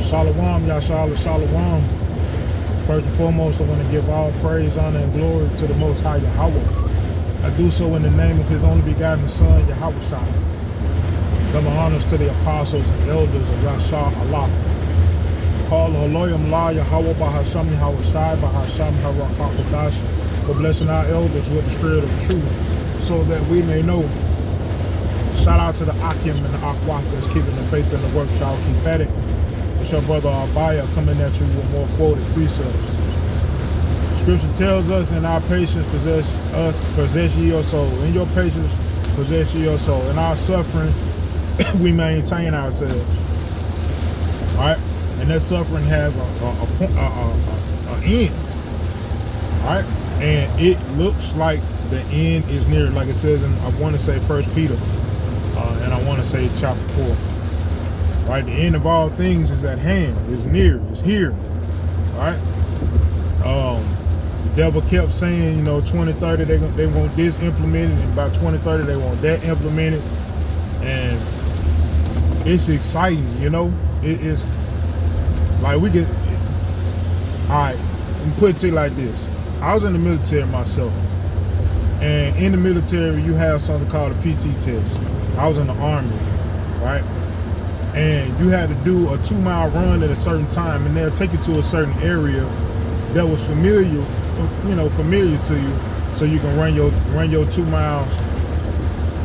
Shalom, Yasha'Allah, Shalom. First and foremost, I want to give all praise, honor, and glory to the Most High Yahweh. I do so in the name of His only begotten Son, Yahweh Shai. Double honors to the apostles and elders of Yashar Allah. Call Haloyam La Yahweh Bahasham Yahweh Shai Bahasham Harakakadash for blessing our elders with the spirit of truth so that we may know. Shout out to the Akim and the Akwak that's keeping the faith in the work. Y'all keep at it. It's your brother Abaya coming at you with more quoted precepts. Scripture tells us, in our patience possess ye your soul. In your patience possess ye your soul. In our suffering we maintain ourselves. Alright? And that suffering has an end. Alright? And it looks like the end is near, like it says in, I want to say 1 Peter, and I want to say chapter 4. Right? The end of all things is at hand, is near, is here. Alright? The devil kept saying, 2030 they want this implemented, and by 2030 they want that implemented. And it's exciting, It is like we get. Alright, let me put it like this. I was in the military myself. And in the military, you have something called a PT test. I was in the Army, right? And you had to do a 2-mile run at a certain time, and they'll take you to a certain area that was familiar to you, so you can run your 2 miles.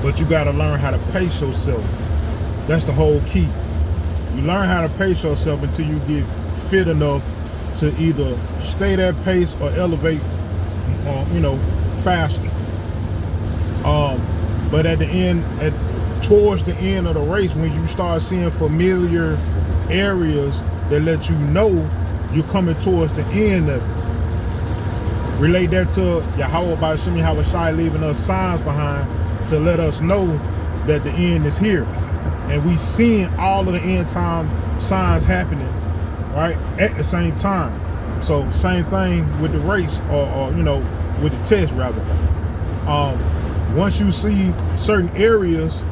But you got to learn how to pace yourself. That's the whole key. You learn how to pace yourself until you get fit enough to either stay that pace or elevate, faster. But at the end, towards the end of the race, when you start seeing familiar areas that let you know you're coming towards the end of it, relate that to Yahweh by Shemi Yahweh Shai leaving us signs behind to let us know that the end is here. And we seeing all of the end time signs happening, right, at the same time. So same thing with the race, or with the test rather. Once you see certain areas,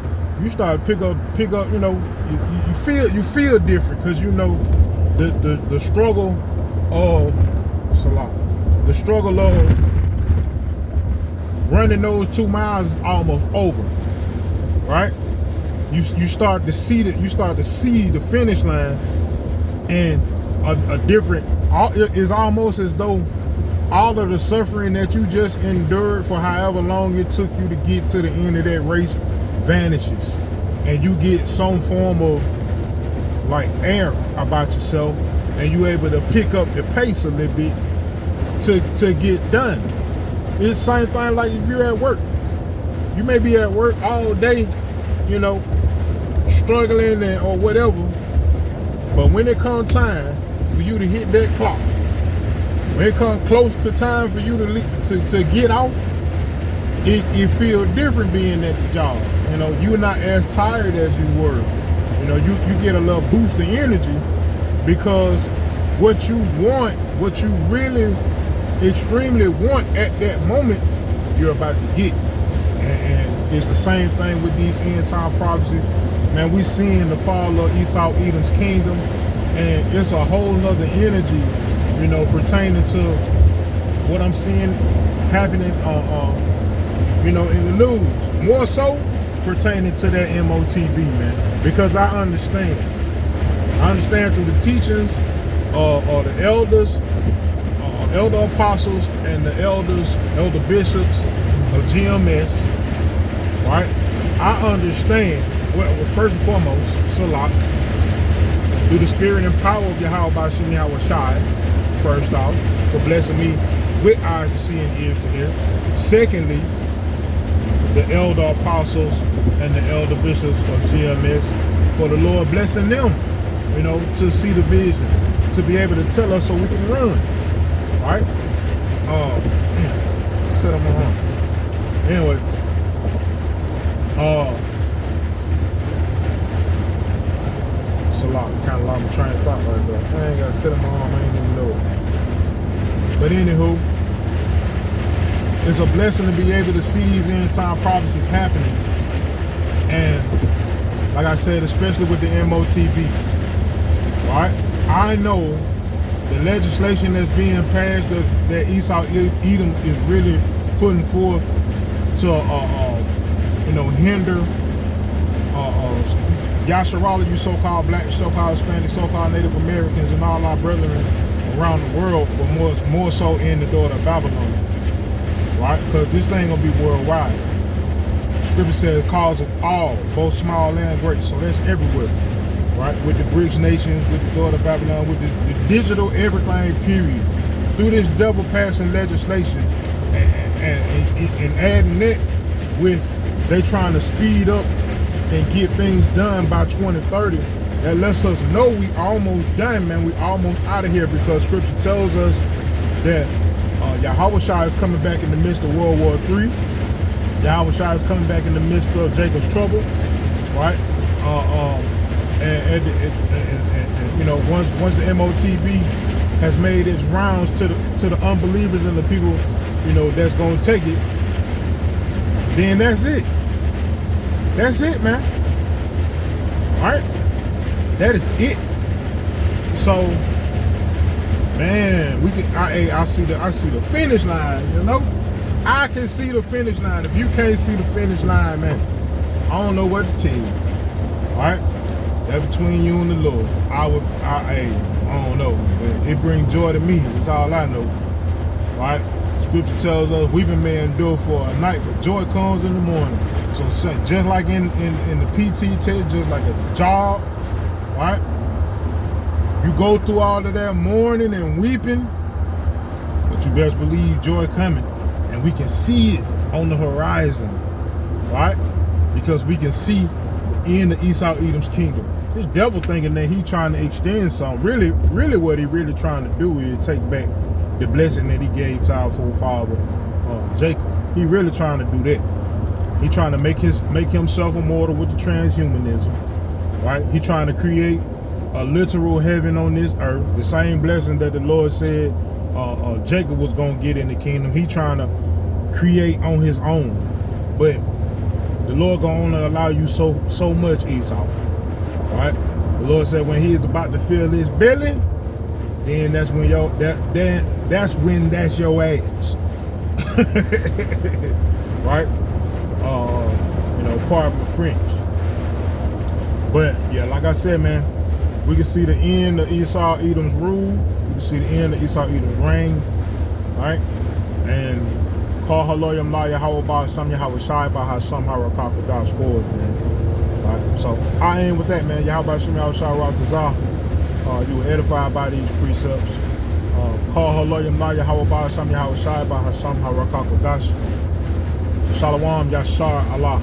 you start pick up, you feel different, because the struggle of the struggle of running those 2 miles is almost over, right? You start to see the finish line, and a different. It's almost as though all of the suffering that you just endured for however long it took you to get to the end of that race vanishes, and you get some form of like air about yourself, and you're able to pick up the pace a little bit to get done. It's the same thing like if you're at work. You may be at work all day, struggling or whatever, but when it comes time for you to hit that clock, when it comes close to time for you to get off, it feels different being at the job. You're not as tired as you were. You get a little boost of energy, because what you really extremely want at that moment, you're about to get. And it's the same thing with these end time prophecies. Man, we seeing the fall of Esau, Edom's kingdom, and it's a whole nother energy, pertaining to what I'm seeing happening, in the news. More so pertaining to that MOTB, man, because I understand through the teachings of the elders, elder apostles, and the elder bishops of GMS, right? I understand, well, first and foremost, Salah, through the spirit and power of Yahweh by Shemi Yahweh Shai, first off, for blessing me with eyes to see and ears to hear. Secondly, the elder apostles and the elder bishops of GMS, for the Lord blessing them, to see the vision, to be able to tell us so we can run, right? Cut on my arm. Anyway, Salah, kind of lost my train of thought right there. I ain't got to cut on my arm, I ain't even know it. But anywho, it's a blessing to be able to see these end time prophecies happening. And like I said, especially with the MOTB, right? I know the legislation that's being passed that Esau Edom is really putting forth to hinder Yasharala, you so-called black, so-called Hispanic, so-called Native Americans, and all our brethren around the world, but more so in the daughter of Babylon, right? Because this thing gonna be worldwide. Scripture says, "Cause it all, both small and great." So that's everywhere, right? With the BRICS nations, with the daughter of Babylon, with the digital everything, period. Through this double passing legislation and adding that with they trying to speed up and get things done by 2030, that lets us know we almost done, man. We almost out of here, because Scripture tells us that Yahushua is coming back in the midst of World War III. Yahushua is coming back in the midst of Jacob's trouble, right? And once the MOTB has made its rounds to the unbelievers and the people, that's gonna take it, then that's it. That's it, man. All right? That is it. So, man, I see the finish line, I can see the finish line. If you can't see the finish line, man, I don't know what to tell you. All right? That's between you and the Lord. I don't know. But it brings joy to me. That's all I know. All right? Scripture tells us weeping may endure for a night, but joy comes in the morning. So just like in the PT test, just like a job, right? You go through all of that mourning and weeping, but you best believe joy coming. And we can see it on the horizon, right? Because we can see the end of Esau Edom's kingdom. This devil thinking that he trying to extend something. Really what he really trying to do is take back the blessing that he gave to our forefather Jacob. He really trying to do that. He trying to make himself immortal with the transhumanism, right? He trying to create a literal heaven on this earth, the same blessing that the Lord said Jacob was gonna get in the kingdom. He trying to create on his own, but the Lord gonna only allow you so much, Esau, right? The Lord said when he is about to fill his belly, then that's when that's your ass. Right? Pardon my French. But yeah, like I said, man, we can see the end of Esau Edom's rule. We can see the end of Esau Edom's reign, right? And call Haloyam La Yahweh Ba Sam Yahweh Shai Ba Hasam Harakakadash forward, man. Right? So I end with that, man. Yahweh Shem Yahweh Shai Ratazah. You were edified by these precepts. Call Haloyam La Yahweh Ba Sam Yahweh Shai Ba Hasam Harakakadash. Shalom Yashar Allah.